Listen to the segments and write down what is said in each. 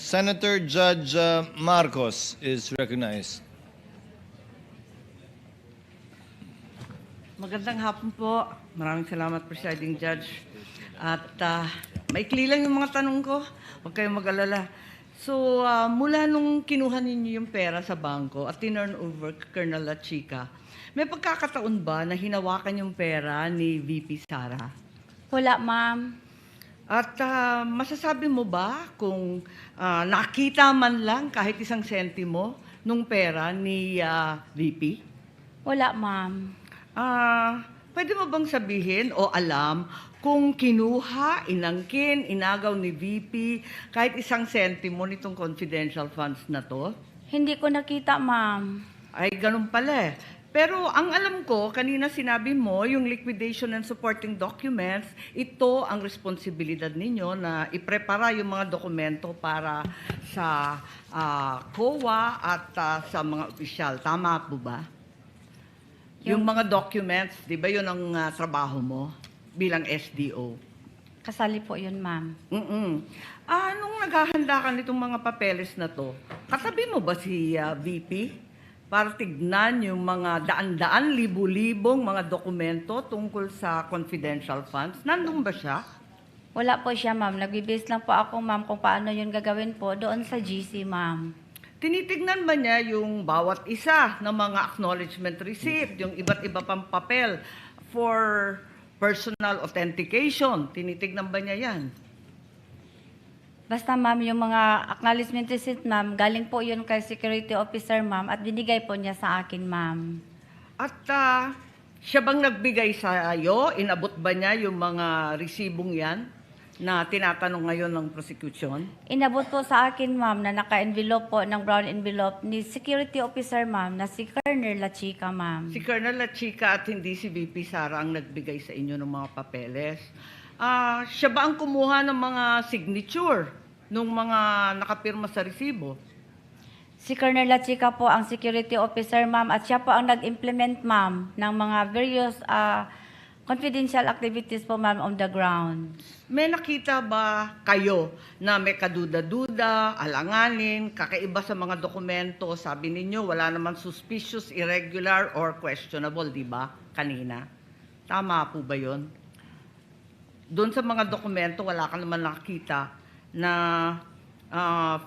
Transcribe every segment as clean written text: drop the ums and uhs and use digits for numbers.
Senator Judge Marcos is recognized. Magandang hapon po. Maraming salamat, Presiding Judge. At maikli lang yung mga tanong ko. Huwag kayong mag-alala. So, mula nung kinuha ninyo yung pera sa bangko at tinurn over kay Colonel La Chica, may pagkakataon ba na hinawakan yung pera ni VP Sara? Wala, ma'am. At masasabi mo ba kung nakita man lang kahit isang sentimo nung pera ni VP? Wala, ma'am. Pwede mo bang sabihin o alam kung kinuha, inangkin, inagaw ni VP kahit isang sentimo nitong confidential funds na to? Hindi ko nakita, ma'am. Ay, ganun pala eh. Pero ang alam ko, kanina sinabi mo, yung liquidation and supporting documents, ito ang responsibilidad ninyo na iprepara yung mga dokumento para sa COA at sa mga opisyal. Tama po ba? Yung mga documents, di ba yun ang trabaho mo bilang SDO? Kasali po yun, ma'am. Nung naghahanda ka nitong mga papeles na to, katabi mo ba si VP para tignan yung mga daan-daan, libu-libong mga dokumento tungkol sa confidential funds? Nandun ba siya? Wala po siya, ma'am. Nag-base lang po ako, ma'am, kung paano yun gagawin po doon sa GC, ma'am. Tinitignan ba niya yung bawat isa ng mga acknowledgement receipt, yung iba't iba pang papel for personal authentication? Tinitignan ba niya yan? Basta, ma'am, yung mga acknowledgement receipt, ma'am, galing po yun kay security officer, ma'am, at binigay po niya sa akin, ma'am. At siya bang nagbigay sa iyo? Inabot ba niya yung mga resibong yan na tinatanong ngayon ng prosecution? Inabot po sa akin, ma'am, na naka-envelope po ng brown envelope ni security officer, ma'am, na si Colonel La Chica, ma'am. Si Colonel La Chica at hindi si VP Sara ang nagbigay sa inyo ng mga papeles. Siya ba ang kumuha ng mga signature nung mga nakapirma sa resibo? Si Colonel La Chica po ang security officer, ma'am, at siya po ang nag-implement, ma'am, ng mga various confidential activities po, ma'am, on the ground. May nakita ba kayo na may kaduda-duda, alanganin, kakaiba sa mga dokumento? Sabi ninyo, wala naman suspicious, irregular, or questionable, di ba? Kanina. Tama po ba yun? Doon sa mga dokumento, wala ka naman nakita na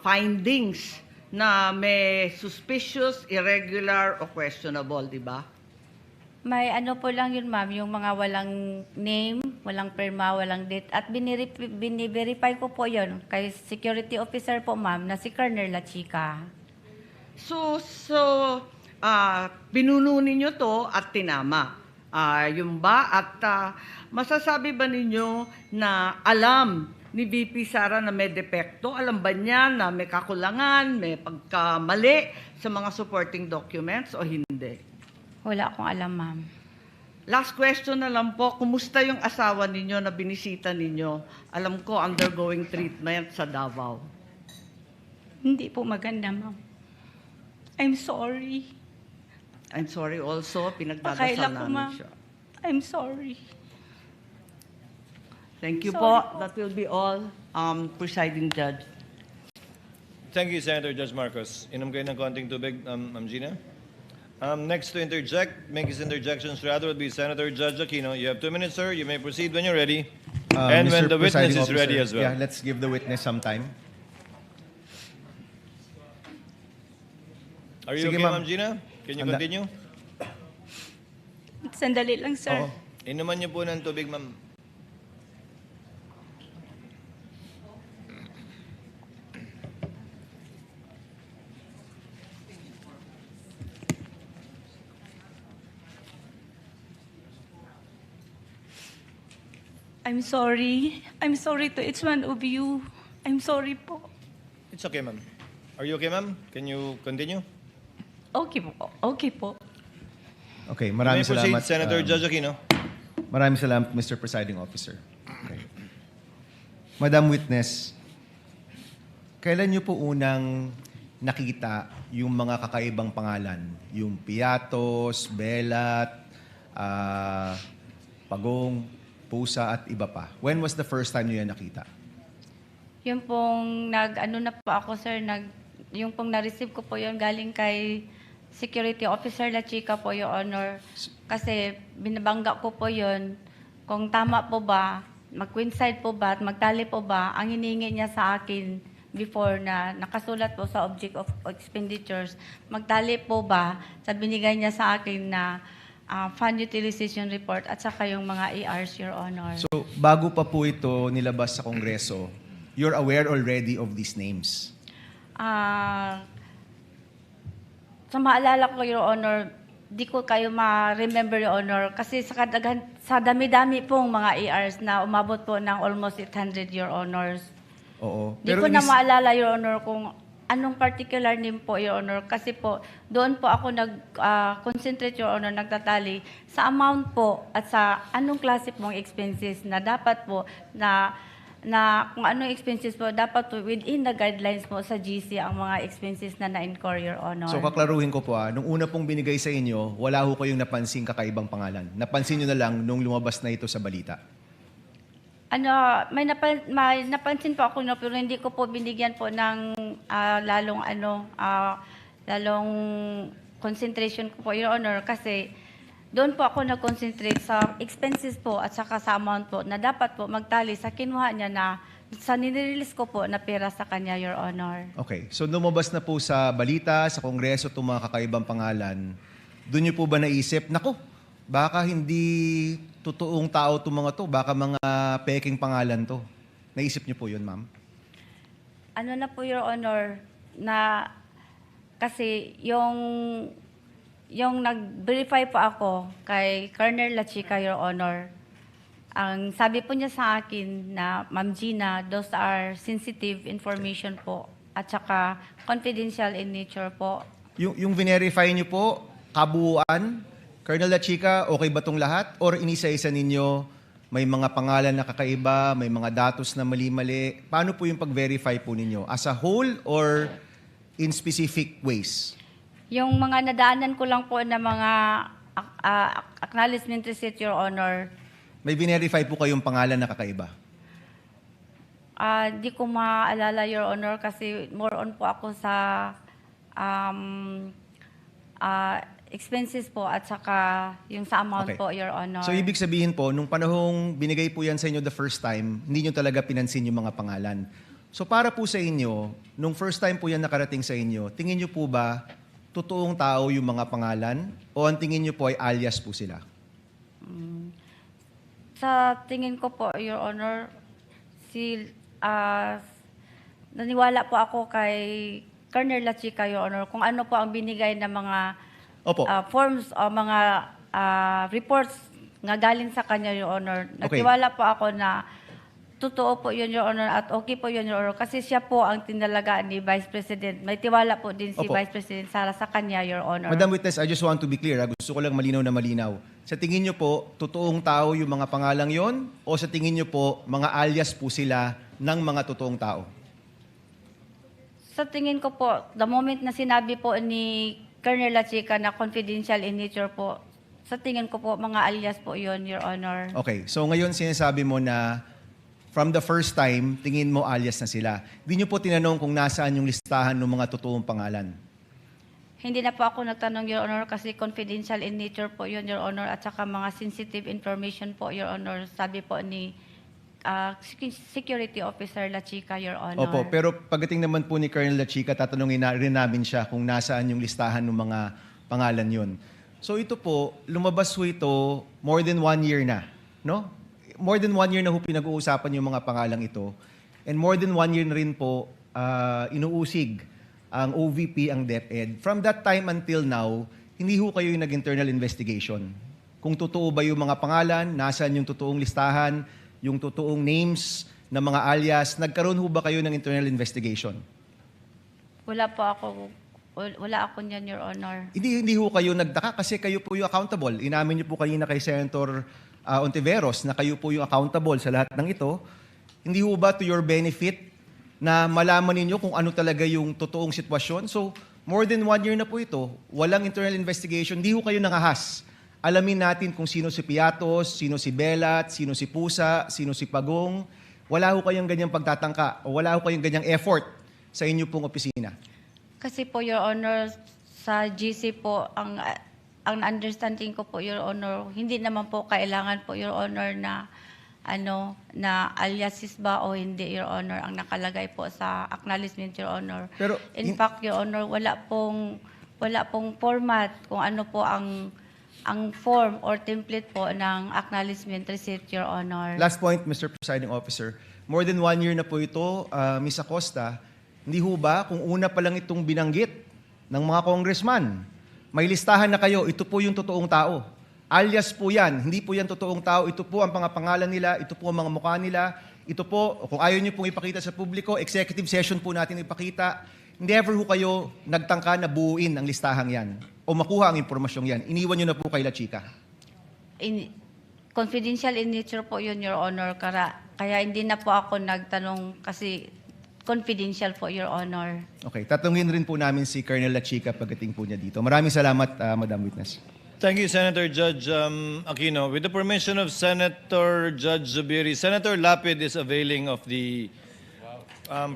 findings na may suspicious, irregular, or questionable, di ba? May ano po lang yun, ma'am, yung mga walang name, walang perma, walang date. At biniverify ko po yun kay security officer po, ma'am, na si Colonel La Chica. So pinuno ninyo to at tinama. Yung ba? At masasabi ba ninyo na alam ni VP Sara na may depekto? Alam ba niya na may kakulangan, may pagkamali sa mga supporting documents o hindi? Wala akong alam, ma'am. Last question na lang po, kumusta yung asawa ninyo na binisita ninyo? Alam ko, undergoing treatment sa Davao. Hindi po maganda, ma'am. I'm sorry. I'm sorry also, pinagdadasal Pakaila ko, namin ma'am. siya. I'm sorry. Thank you Sorry po. po. That will be all, Presiding Judge. Thank you, Senator Judge Marcos. Inom kayo ng konting tubig, Ma'am Gina. Next to interject, make his interjections rather would be Senator Judge Aquino. You have 2 minutes, sir. You may proceed when you're ready. And when Mr. the witness Presiding is ready as Officer, well. Yeah, let's give the witness some time. Are you Sige, okay, ma'am. Ma'am Gina? Can you Handa. continue? Sandali lang, sir. Oo. Inuman niyo po ng tubig, ma'am. I'm sorry. I'm sorry to each one of you. I'm sorry po. It's okay, ma'am. Are you okay, ma'am? Can you continue? Okay po. Okay po. Okay, You may maraming proceed, salamat. Senator Judge Aquino. Maraming salamat, Mr. Presiding Officer. Okay. Madam Witness, kailan niyo po unang nakita yung mga kakaibang pangalan? Yung Piatos, Belat, Pagong, Pusa at iba pa. When was the first time niyo yan nakita? Yung pong ano na po ako, sir, yung pong na-receive ko po yun galing kay Security Officer La Chica po, Your Honor. Kasi binabangga ko po yun kung tama po ba, mag-coincide po ba, at magtali po ba, ang hiningi niya sa akin before na nakasulat po sa object of expenditures, magtali po ba sa binigay niya sa akin na fund utilization report at saka yung mga ERs, Your Honor. So, bago pa po ito nilabas sa Kongreso, you're aware already of these names? Sa maalala ko, Your Honor, di ko kayo ma-remember, Your Honor, kasi sa dami-dami pong mga ERs na umabot po ng almost 800, Your Honors. Oo. Di ko na maalala, Your Honor, kung anong particular name po, Your Honor, kasi po, doon po ako nag-concentrate, Your Honor, nagtatali sa amount po at sa anong klase pong expenses na dapat po na kung anong expenses po, dapat po within the guidelines po sa GC ang mga expenses na na-incur, Your Honor. So, kaklaruhin ko po nung una pong binigay sa inyo, wala ho kayong napansin kakaibang pangalan. Napansin nyo na lang nung lumabas na ito sa balita. May napansin po ako, no, pero hindi ko po binigyan po ng lalong concentration ko po, Your Honor, kasi doon po ako nag-concentrate sa expenses po at saka sa amount po na dapat po magtali sa kinuha niya na sa nirelease ko po na pera sa kanya, Your Honor. Okay. So, lumabas na po sa balita, sa Kongreso, itong mga kakaibang pangalan. Doon nyo po ba naisip, naku, baka hindi totoong tao itong mga to, baka mga peking pangalan to. Naisip nyo po yun, ma'am? Ano na po, Your Honor, na kasi yung nag-verify po ako kay Colonel La Chica, Your Honor, ang sabi po niya sa akin na, Ma'am Gina, those are sensitive information po at saka confidential in nature po. Yung verify nyo po, kabuuan, Colonel La Chica, okay ba itong lahat? Or inisa-isa ninyo, may mga pangalan na kakaiba, may mga datos na mali-mali? Paano po yung pag-verify po ninyo? As a whole or in specific ways? Yung mga nadaanan ko lang po na mga acknowledgement receipt, Your Honor, May verify po kayong pangalan na kakaiba? di ko maalala, Your Honor, kasi more on po ako sa expenses po at saka yung sa amount Okay. po, Your Honor. So, ibig sabihin po, nung panahong binigay po yan sa inyo the first time, hindi nyo talaga pinansin yung mga pangalan. So, para po sa inyo, nung first time po yan nakarating sa inyo, tingin nyo po ba totoong tao yung mga pangalan o ang tingin nyo po ay alias po sila? Sa tingin ko po, Your Honor, naniwala po ako kay Colonel La Chica, Your Honor, kung ano po ang binigay na mga Opo. forms o mga reports nga galing sa kanya, Your Honor. Okay. Nagtiwala po ako na totoo po yun, Your Honor, at okay po yun, Your Honor, kasi siya po ang tinalagaan ni Vice President. May tiwala po din si Opo. Vice President Sara sa kanya, Your Honor. Madam Witness, I just want to be clear. Gusto ko lang malinaw na malinaw. Sa tingin nyo po, totoong tao yung mga pangalang yon o sa tingin nyo po, mga alias po sila ng mga totoong tao? Sa tingin ko po, the moment na sinabi po ni Colonel La Chica na confidential in nature po, sa tingin ko po, mga alias po yon, Your Honor. Okay, so ngayon sinasabi mo na from the first time, tingin mo alias na sila. Hindi nyo po tinanong kung nasaan yung listahan ng mga totoong pangalan. Hindi na po ako nagtanong, Your Honor, kasi confidential in nature po yun, Your Honor, at saka mga sensitive information po, Your Honor, sabi po ni Security Officer La Chica, Your Honor. Opo, pero pagdating naman po ni Colonel La Chica, tatanungin na rin namin siya kung nasaan yung listahan ng mga pangalan yun. So ito po, lumabas po ito more than 1 year na, no? More than 1 year na po pinag-uusapan yung mga pangalang ito. And more than 1 year na rin po inuusig ang OVP, ang DepEd. From that time until now, hindi ho kayo yung nag-internal investigation. Kung totoo ba yung mga pangalan, nasaan yung totoong listahan, yung totoong names ng mga alias, nagkaroon ho ba kayo ng internal investigation? Wala ako niyan, Your Honor. Hindi ho kayo nagtaka kasi kayo po yung accountable. Inamin niyo po kanina kay Senator Ontiveros na kayo po yung accountable sa lahat ng ito. Hindi ho ba to your benefit na malaman ninyo kung ano talaga yung totoong sitwasyon? So, more than 1 year na po ito, walang internal investigation, hindi ho kayo nangahas. Alamin natin kung sino si Piatos, sino si Belat, sino si Pusa, sino si Pagong. wala ho kayong ganyang pagtatangka o wala ho kayong ganyang effort sa inyo pong opisina? Kasi po, Your Honor, sa GC po, ang understanding ko po, Your Honor, hindi naman po kailangan po, Your Honor, na aliasis ba o hindi, Your Honor, ang nakalagay po sa acknowledgement, Your Honor. Pero In fact, Your Honor, wala pong format kung ano po ang form or template po ng acknowledgement receipt, Your Honor. Last point, Mr. Presiding Officer. More than 1 year na po ito, Ms. Acosta. Hindi ho ba, kung una pa lang itong binanggit ng mga congressman, may listahan na kayo, ito po yung totoong tao. Alias po yan, hindi po yan totoong tao, ito po ang pangapangalan nila, ito po ang mga mukha nila, ito po, kung ayaw nyo pong ipakita sa publiko, executive session po natin ipakita. Never ho kayo nagtangka na buuin ang listahang yan o makuha ang impormasyong yan. Iniwan nyo na po kay La Chica. Confidential in nature po yun, Your Honor. Kaya hindi na po ako nagtanong kasi confidential po, Your Honor. Okay, tatanungin rin po namin si Colonel La Chica pagdating po niya dito. Maraming salamat, Madam Witness. Thank you, Senator Judge Aquino. With the permission of Senator Judge Zubiri, Senator Lapid is availing of the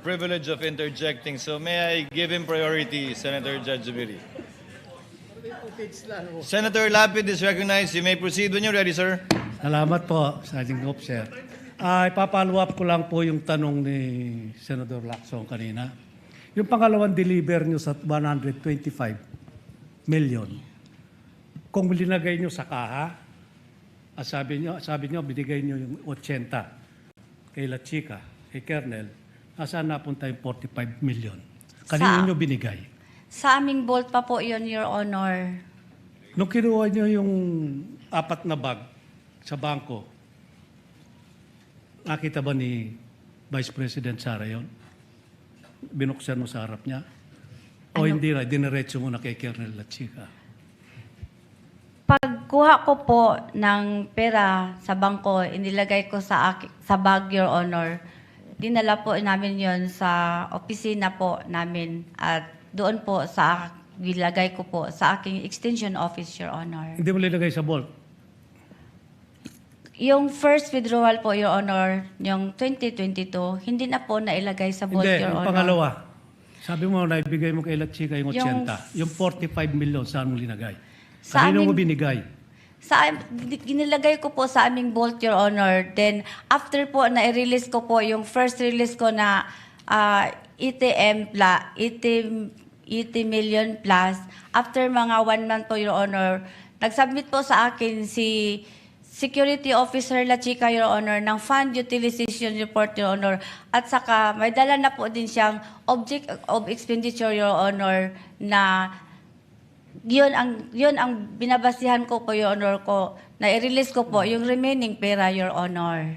privilege of interjecting. So may I give him priority, Senator Judge Zubiri? Senator Lapid is recognized. You may proceed when you're ready, sir. Salamat po, Sergeant Officer. Ipapalo up ko lang po yung tanong ni Senator Lacson kanina. Yung pangalawang deliver nyo sa 125 million, kung linagay nyo sa kaha, sabi nyo binigay nyo yung 80 kay La Chica, kay Colonel, nasaan napunta yung 45 million? Kanino nyo binigay? Sa aming vault pa po yun, Your Honor. Nung kinuha nyo yung 4 na bag sa bangko, nakita ba ni Vice President Sara yun? Binuksan mo sa harap niya? O hindi na, diniretso mo na kay Colonel La Chica? Pagkuha ko po ng pera sa bangko, inilagay ko sa bag, Your Honor. Dinala po namin yon sa opisina po namin at doon po nilagay ko po sa aking extension office, Your Honor. Hindi mo linagay sa vault? Yung first withdrawal po, Your Honor, yung 2022, hindi na po nailagay sa vault, Hindi, Your yung Honor. pangalawa. Sabi mo, naibigay mo kay La Chica yung 80. Yung- Yung 45 million, saan mo linagay? Sa Kanino mo amin- binigay? Ginilagay ko po sa aming vault, Your Honor. Then, after po, na-release ko po yung first release ko na 80 million plus. After mga 1 month po, Your Honor, nag-submit po sa akin si Security Officer La Chica, Your Honor, ng Fund Utilization Report, Your Honor. At saka, may dala na po din siyang Object of Expenditure, Your Honor, na yun ang binabasihan ko po, Your Honor, ko, na i-release ko po yung remaining pera, Your Honor.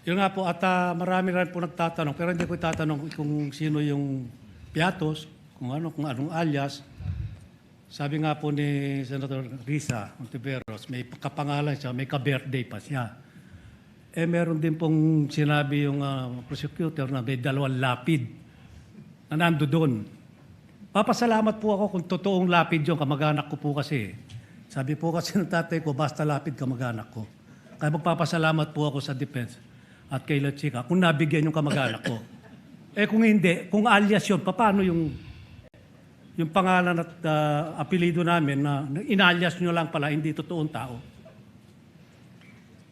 Yun nga po, at marami rin po nagtatanong, pero hindi ko itatanong kung sino yung piatos, kung anong alias. Sabi nga po ni Senator Risa Ontiveros, may kapangalan siya, may ka-birthday pa siya. Meron din pong sinabi yung prosecutor na may 2 lapid na nando doon. Papasalamat po ako kung totoong lapid yung kamag-anak ko po kasi. Sabi po kasi ng tatay ko, basta lapid kamag-anak ko. Kaya magpapasalamat po ako sa defense at kay La Chica kung nabigyan yung kamag-anak ko. Kung hindi, kung alias yun, paano yung pangalan at apelido namin na inalias nyo lang pala, hindi totoong tao?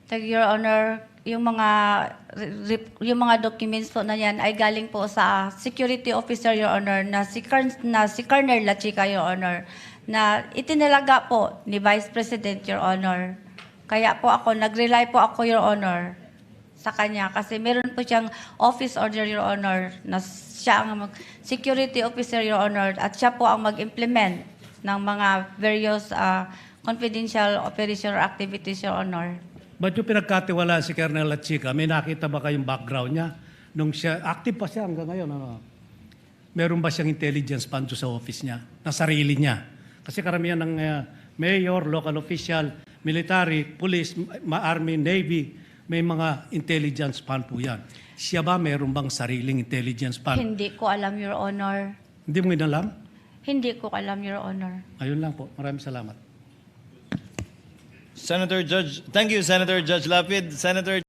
Thank you, Your Honor. Yung mga documents po na yan ay galing po sa Security Officer, Your Honor, na si Colonel La Chica, Your Honor, na itinalaga po ni Vice President, Your Honor. Kaya po nag-rely po ako, Your Honor, sa kanya kasi meron po siyang office order, Your Honor, na siya ang security officer, Your Honor, at siya po ang mag-implement ng mga various confidential operation or activities, Your Honor. Ba't yung pinagkatiwalaan si Colonel La Chica, may nakita ba kayong background niya? Nung siya, active pa siya hanggang ngayon. Meron ba siyang intelligence fund sa office niya, na sarili niya? Kasi karamihan ng mayor, local official, military, police, army, navy, may mga intelligence fund po yan. Siya ba meron bang sariling intelligence fund? Hindi ko alam, Your Honor. Hindi mo inalam? Hindi ko alam, Your Honor. Ayun lang po. Maraming salamat. Thank you, Senator Judge Lapid. Senator